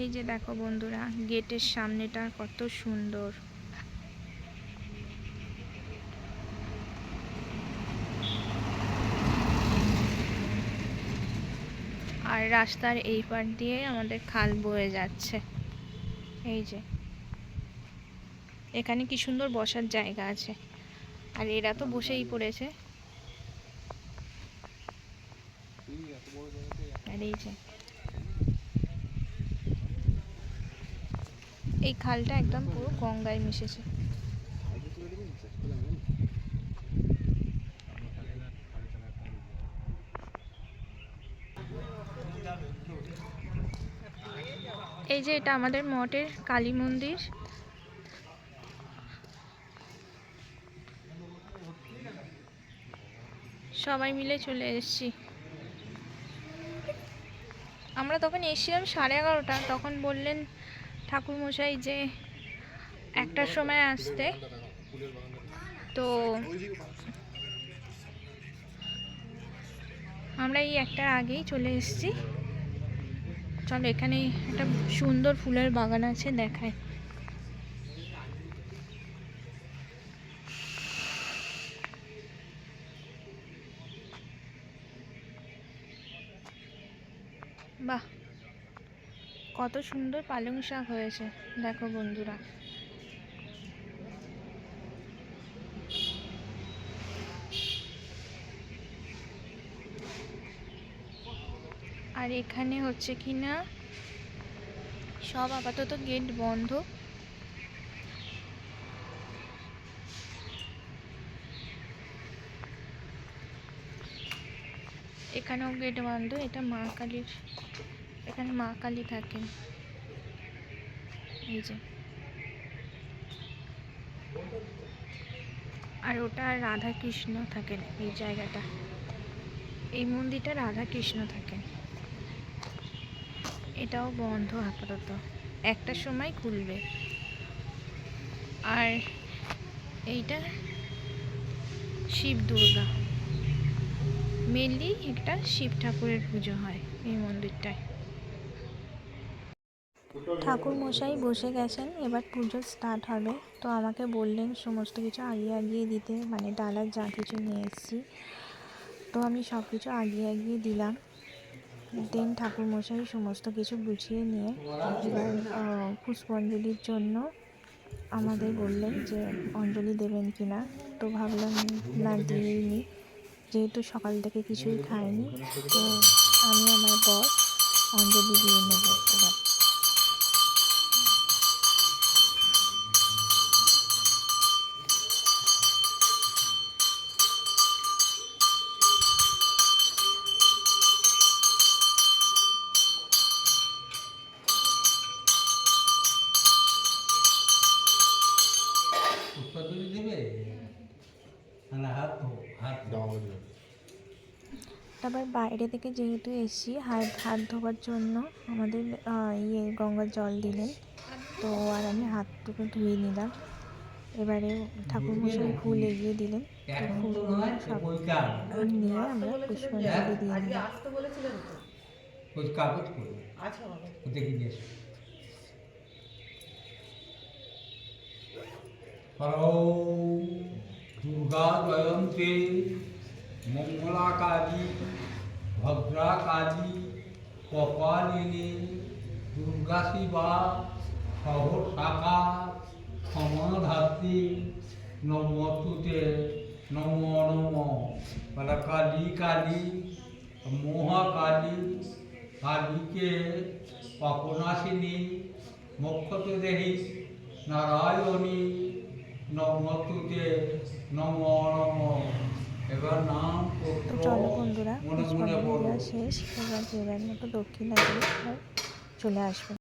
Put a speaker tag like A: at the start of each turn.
A: এই যে দেখো বন্ধুরা, গেটের সামনেটা কত সুন্দর। আর রাস্তার এই পার দিয়ে আমাদের খাল বয়ে যাচ্ছে। এই যে এখানে কি সুন্দর বসার জায়গা আছে, আর এরা তো বসেই পড়েছে। আর এই যে এই খালটা একদম পুরো গঙ্গায় মিশেছে। এই যে এটা আমাদের মঠের কালী মন্দির। সবাই মিলে চলে এসেছি। আমরা তখন এসেছিলাম 11:30, তখন বললেন ঠাকুরমশাই যে 1টার সময় আসতে। তো আমরা এই 1টার আগেই চলে এসেছি। চলো, এখানে একটা সুন্দর ফুলের বাগান আছে, দেখায়। বাহ, কত সুন্দর পালং শাক হয়েছে দেখো বন্ধুরা। আর এখানে হচ্ছে কি না, সব আপাতত গেট বন্ধ। এখানেও গেট বন্ধ। এটা মা কালীর, এখানে মা কালী থাকেন। এই যে, আর ওটা রাধা কৃষ্ণ থাকেন। এই জায়গাটা, এই মন্দিরটা রাধা কৃষ্ণ থাকেন। এটাও বন্ধ আপাতত, 1টার সময় খুলবে। আর এইটা শিব দুর্গা, মেনলি একটা শিব ঠাকুরের পুজো হয় এই মন্দিরটায়। ঠাকুর মশাই বসে গেছেন, এবার পুজো স্টার্ট হবে। তো আমাকে বললেন সমস্ত কিছু আগিয়ে আগিয়ে দিতে, মানে ডালার যা কিছু নিয়ে এসেছি, তো আমি সব কিছু আগিয়ে দিলাম। দেন ঠাকুর মশাই সমস্ত কিছু গুছিয়ে নিয়ে এবার পুষ্পাঞ্জলির জন্য আমাদের বললেন যে অঞ্জলি দেবেন কিনা। তো ভাবলাম না, দিয়েই নি, যেহেতু সকাল থেকে কিছুই খাইনি। তো আমি আমার বর অঞ্জলি দিয়ে নেব এবার। তারপর বাইরে থেকে যেহেতু এসেছি, হাত ধোবার জন্য আমাদের গঙ্গার জল দিলেন। তো আর আমি হাতটুকু ধুয়ে নিলাম। এবারে ঠাকুরমশাই ফুল এগিয়ে দিলেন। তো ফুলগুলো সব নিয়ে আমরা পুষ্পাঞ্জলি দিয়ে নিলাম।
B: দুর্গা জয়ন্তী মঙ্গলা কালী ভদ্রা কালী কপালিনী দুর্গা শিবা সহর শাখা সমাধাত্রী নমস্তুতে নমো নমো বলা কালী কালী মহাকালী কালীকে পাপনাশিনী মোক্ষতে দেহি নারায়ণী নমস্তুতে নমো নমো। এবার নাম
A: তো চলো বন্ধুরা, পুষ্পাঞ্জলি দেওয়া শেষ। এবার যে মতো দক্ষিণা দিয়ে চলে আসবে।